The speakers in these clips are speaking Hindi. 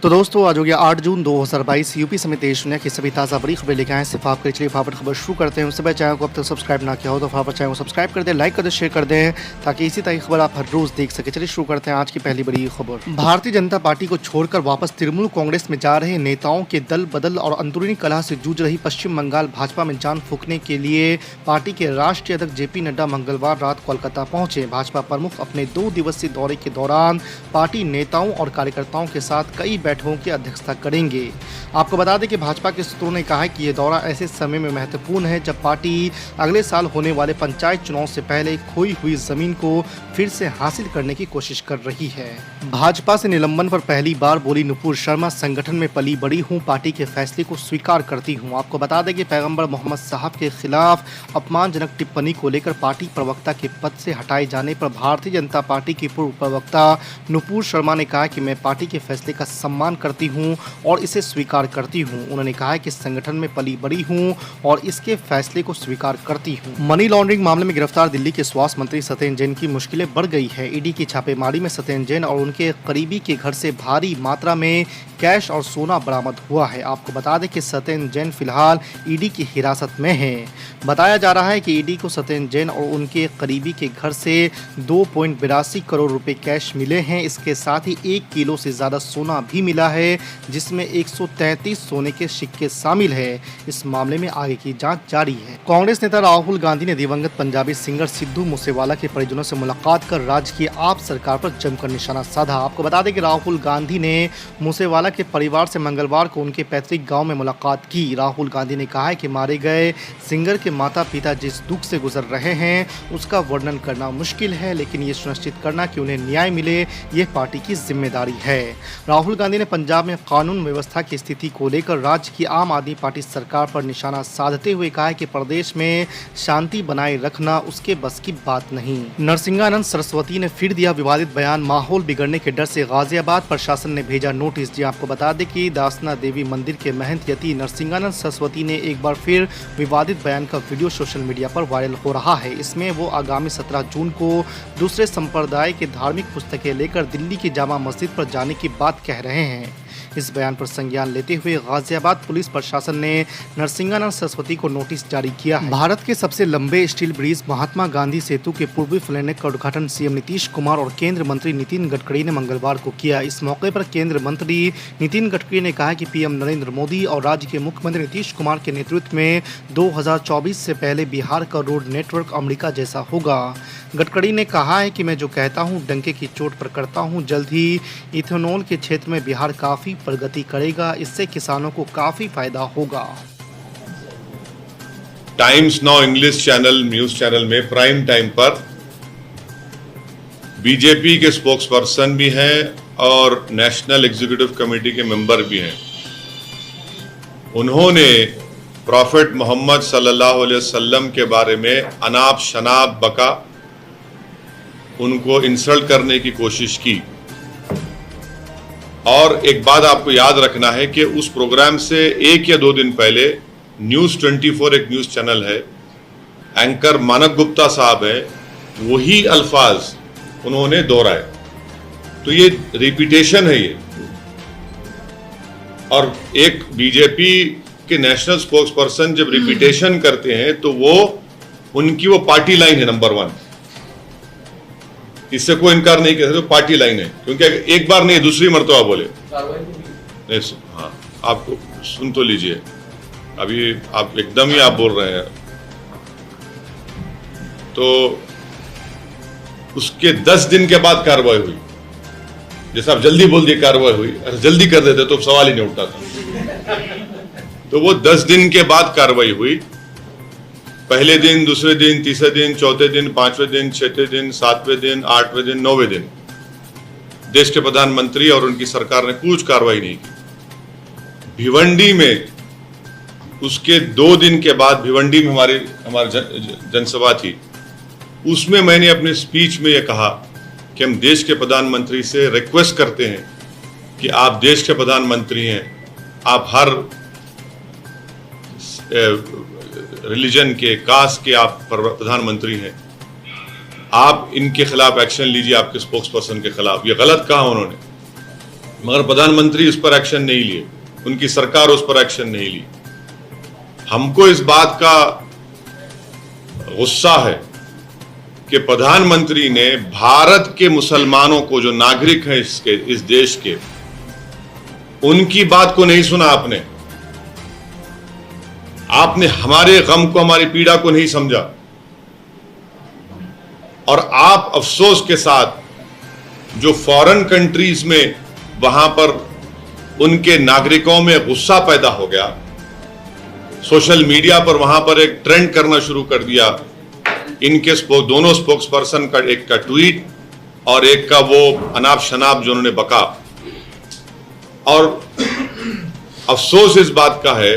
तो दोस्तों आज हो गया 8 जून 2022। यूपी समेत देश दुनिया की सभी ताज़ा बड़ी खबरें लेके आए सिर्फ आपके। चलिए फटाफट खबर शुरू करते हैं। उससे पहले चैनल को अब तक सब्सक्राइब ना किया हो तो फटाफट चैनल को सब्सक्राइब कर दें, लाइक कर दें, शेयर कर दें ताकि इसी तरह की खबर आप हर रोज़ देख सके। चलिए शुरू करते हैं आज की पहली बड़ी खबर। भारतीय जनता पार्टी को छोड़कर वापस तृणमूल कांग्रेस में जा रहे नेताओं के दल बदल और अंदरूनी कलह से जूझ रही पश्चिम बंगाल भाजपा में जान फूंकने के लिए पार्टी के राष्ट्रीय अध्यक्ष जेपी नड्डा मंगलवार रात कोलकाता पहुंचे। भाजपा प्रमुख अपने 2 दिवसीय दौरे के दौरान पार्टी नेताओं और कार्यकर्ताओं के साथ कई बैठकों की अध्यक्षता करेंगे। आपको बता दें कि भाजपा के सूत्रों ने कहा है कि यह दौरा ऐसे समय में महत्वपूर्ण है जब पार्टी अगले साल होने वाले पंचायत चुनाव से पहले खोई हुई जमीन को फिर से हासिल करने की कोशिश कर रही है। भाजपा से निलंबन पर पहली बार बोली नुपुर शर्मा, संगठन में पली बड़ी हूं, पार्टी के फैसले को स्वीकार करती हूं। आपको बता दें कि पैगंबर मोहम्मद साहब के खिलाफ अपमानजनक टिप्पणी को लेकर पार्टी प्रवक्ता के पद से हटाए जाने पर भारतीय जनता पार्टी की पूर्व प्रवक्ता नुपुर शर्मा ने कहा कि मैं पार्टी के फैसले का सम्मान करती हूं और इसे स्वीकार करती हूं। उन्होंने कहा कि संगठन में पली बड़ी हूं और इसके फैसले को स्वीकार करती हूं। मनी लॉन्ड्रिंग मामले में गिरफ्तार दिल्ली के स्वास्थ्य मंत्री सत्येंद्र जैन की मुश्किलें बढ़ गई है। ईडी की छापेमारी में सत्येंद्र जैन और उनके करीबी के घर से भारी मात्रा में कैश और सोना बरामद हुआ है। आपको बता दें कि सत्येंद्र जैन फिलहाल ईडी की हिरासत में है। बताया जा रहा है कि ईडी को सत्येंद्र जैन और उनके करीबी के घर से 2.82 करोड़ रुपए कैश मिले हैं। इसके साथ ही 1 किलो से ज्यादा सोना भी मिला है, जिसमें 133 सोने के सिक्के शामिल है। इस मामले में आगे की जांच जारी है। कांग्रेस नेता राहुल गांधी ने दिवंगत पंजाबी सिंगर सिद्धू मूसेवाला के परिजनों से मुलाकात कर राज्य की आप सरकार पर जमकर निशाना साधा। आपको बता दें कि राहुल गांधी ने मूसेवाला के परिवार से मंगलवार को उनके पैतृक गांव में मुलाकात की। राहुल गांधी ने कहा है कि मारे गए सिंगर के माता पिता जिस दुख से गुजर रहे हैं उसका वर्णन करना मुश्किल है, लेकिन ये सुनिश्चित करना कि उन्हें न्याय मिले ये पार्टी की जिम्मेदारी है। राहुल गांधी ने पंजाब में कानून व्यवस्था की स्थिति को लेकर राज्य की आम आदमी पार्टी सरकार पर निशाना साधते हुए कहा है कि प्रदेश में शांति बनाए रखना उसके बस की बात नहीं। नरसिंहानंद सरस्वती ने फिर दिया विवादित बयान, माहौल बिगड़ने के डर से गाजियाबाद प्रशासन ने भेजा नोटिस। जी आपको बता दें कि दासना देवी मंदिर के महंत यति नरसिंहानंद सरस्वती ने एक बार फिर विवादित बयान का वीडियो सोशल मीडिया पर वायरल हो रहा है। इसमें वो आगामी 17 जून को दूसरे संप्रदाय के धार्मिक पुस्तकें लेकर दिल्ली की जामा मस्जिद पर जाने की बात कह रहे हैं। इस बयान पर संज्ञान लेते हुए गाजियाबाद पुलिस प्रशासन ने नरसिंहानंद सरस्वती को नोटिस जारी किया है। भारत के सबसे लंबे स्टील ब्रिज महात्मा गांधी सेतु के पूर्वी फ्लैनेक का उद्घाटन सीएम नीतीश कुमार और केंद्रीय मंत्री नितिन गडकरी ने मंगलवार को किया। इस मौके पर केंद्रीय मंत्री नितिन गडकरी ने कहा कि पीएम नरेंद्र मोदी और राज्य के मुख्यमंत्री नीतीश कुमार के नेतृत्व में 2024 से पहले बिहार का रोड नेटवर्क अमेरिका जैसा होगा। गडकरी ने कहा है कि मैं जो कहता हूं डंके की चोट पर करता हूं। जल्द ही इथेनॉल के क्षेत्र में बिहार काफी प्रगति करेगा, इससे किसानों को काफी फायदा होगा। Times now English channel news channel में प्राइम टाइम पर बीजेपी के स्पोक्सपर्सन भी हैं और नेशनल एग्जीक्यूटिव कमेटी के मेंबर भी हैं। उन्होंने प्रॉफिट मोहम्मद सल्लल्लाहु अलैहि वसल्लम के बारे में अनाप शनाप बका, उनको इंसल्ट करने की कोशिश की। और एक बात आपको याद रखना है कि उस प्रोग्राम से 1 या 2 दिन पहले न्यूज़ 24 एक न्यूज़ चैनल है, एंकर मानक गुप्ता साहब है, वही अल्फाज उन्होंने दोहराए। तो ये रिपीटेशन है ये। और एक बीजेपी के नेशनल स्पोक्सपर्सन जब रिपीटेशन करते हैं तो उनकी वो पार्टी लाइन है नंबर 1। इससे कोई इनकार नहीं कर सकते, तो पार्टी लाइन है, क्योंकि एक बार नहीं दूसरी मर्तबा बोले नहीं। हाँ, आपको सुन तो लीजिए, अभी आप एकदम ही आप बोल रहे हैं। तो उसके 10 दिन के बाद कार्रवाई हुई। जैसे आप जल्दी बोल दिए कार्रवाई हुई, अरे जल्दी कर देते तो सवाल ही नहीं उठता था। तो वो 10 दिन के बाद कार्रवाई हुई। पहले दिन, दूसरे दिन, तीसरे दिन, चौथे दिन, 5वें दिन, 6वें दिन, 7वें दिन, 8वें दिन, 9वें दिन देश के प्रधानमंत्री और उनकी सरकार ने कुछ कार्रवाई नहीं की। भिवंडी में उसके 2 दिन के बाद, भिवंडी में हमारी जनसभा थी, उसमें मैंने अपने स्पीच में यह कहा कि हम देश के प्रधानमंत्री से रिक्वेस्ट करते हैं कि आप देश के प्रधानमंत्री हैं, आप हर रिलीजन के, कास्ट के आप प्रधानमंत्री हैं, आप इनके खिलाफ एक्शन लीजिए, आपके स्पोक्सपर्सन के खिलाफ। ये गलत कहा उन्होंने। मगर प्रधानमंत्री उस पर एक्शन नहीं लिए, उनकी सरकार उस पर एक्शन नहीं ली। हमको इस बात का गुस्सा है कि प्रधानमंत्री ने भारत के मुसलमानों को, जो नागरिक हैं इस देश के, उनकी बात को नहीं सुना। आपने हमारे गम को, हमारी पीड़ा को नहीं समझा, और आप अफसोस के साथ जो फॉरेन कंट्रीज में वहां पर उनके नागरिकों में गुस्सा पैदा हो गया, सोशल मीडिया पर वहां पर एक ट्रेंड करना शुरू कर दिया। इनके दोनों स्पोक्स पर्सन का, एक का ट्वीट और एक का वो अनाप शनाप जो उन्होंने बका। और अफसोस इस बात का है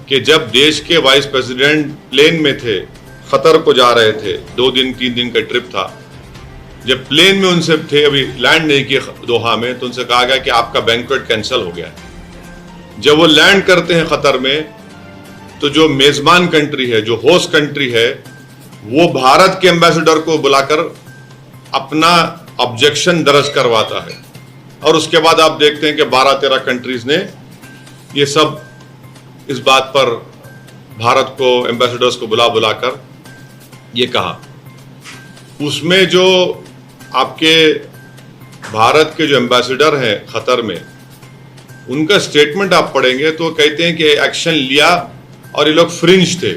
कि जब देश के वाइस प्रेसिडेंट प्लेन में थे, कतर को जा रहे थे, 2 दिन 3 दिन का ट्रिप था, जब प्लेन में उनसे थे, अभी लैंड नहीं किए दोहा में, तो उनसे कहा गया कि आपका बैंक्वेट कैंसिल हो गया है। जब वो लैंड करते हैं कतर में, तो जो मेजबान कंट्री है, जो होस्ट कंट्री है, वो भारत के एम्बेसडर को बुलाकर अपना ऑब्जेक्शन दर्ज करवाता है। और उसके बाद आप देखते हैं कि 12-13 कंट्रीज ने ये सब इस बात पर भारत को, एम्बेसडर्स को बुलाकर ये कहा। उसमें जो आपके भारत के जो एम्बेसडर हैं कतर में, उनका स्टेटमेंट आप पढ़ेंगे तो कहते हैं कि एक्शन लिया और ये लोग फ्रिंज थे,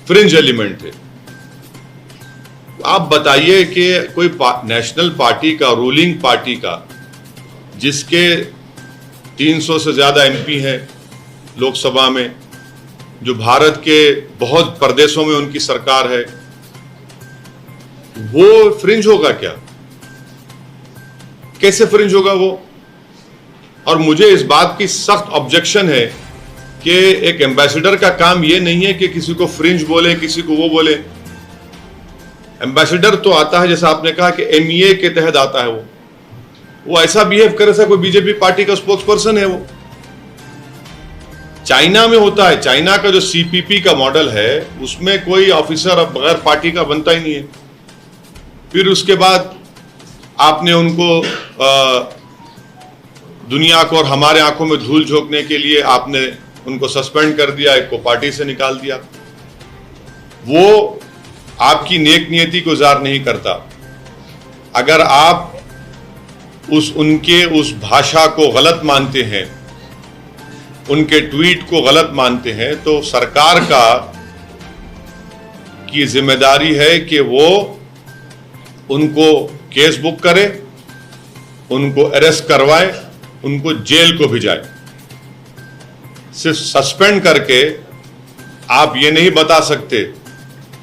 फ्रिंज एलिमेंट थे। आप बताइए कि कोई नेशनल पार्टी का, रूलिंग पार्टी का, जिसके 300 से ज्यादा एमपी हैं लोकसभा में, जो भारत के बहुत प्रदेशों में उनकी सरकार है, वो फ्रिंज होगा क्या? कैसे फ्रिंज होगा वो? और मुझे इस बात की सख्त ऑब्जेक्शन है कि एक एम्बेसडर का काम ये नहीं है कि किसी को फ्रिंज बोले, किसी को वो बोले। एम्बेसडर तो आता है, जैसा आपने कहा कि एमईए के तहत आता है, वो ऐसा बिहेव करे जैसा कोई बीजेपी पार्टी का स्पोक्स पर्सन है। वो चाइना में होता है, चाइना का जो सीपीपी का मॉडल है, उसमें कोई ऑफिसर अब बगैर पार्टी का बनता ही नहीं है। फिर उसके बाद आपने उनको दुनिया को और हमारे आंखों में धूल झोंकने के लिए आपने उनको सस्पेंड कर दिया, एक को पार्टी से निकाल दिया। वो आपकी नेक नियति को ज़ाहिर नहीं करता। अगर आप उनके उस भाषा को गलत मानते हैं, उनके ट्वीट को गलत मानते हैं, तो सरकार की जिम्मेदारी है कि वो उनको केस बुक करे, उनको अरेस्ट करवाए, उनको जेल को भिजाए। सिर्फ सस्पेंड करके आप ये नहीं बता सकते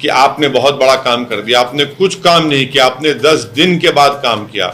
कि आपने बहुत बड़ा काम कर दिया। आपने कुछ काम नहीं किया, आपने 10 दिन के बाद काम किया।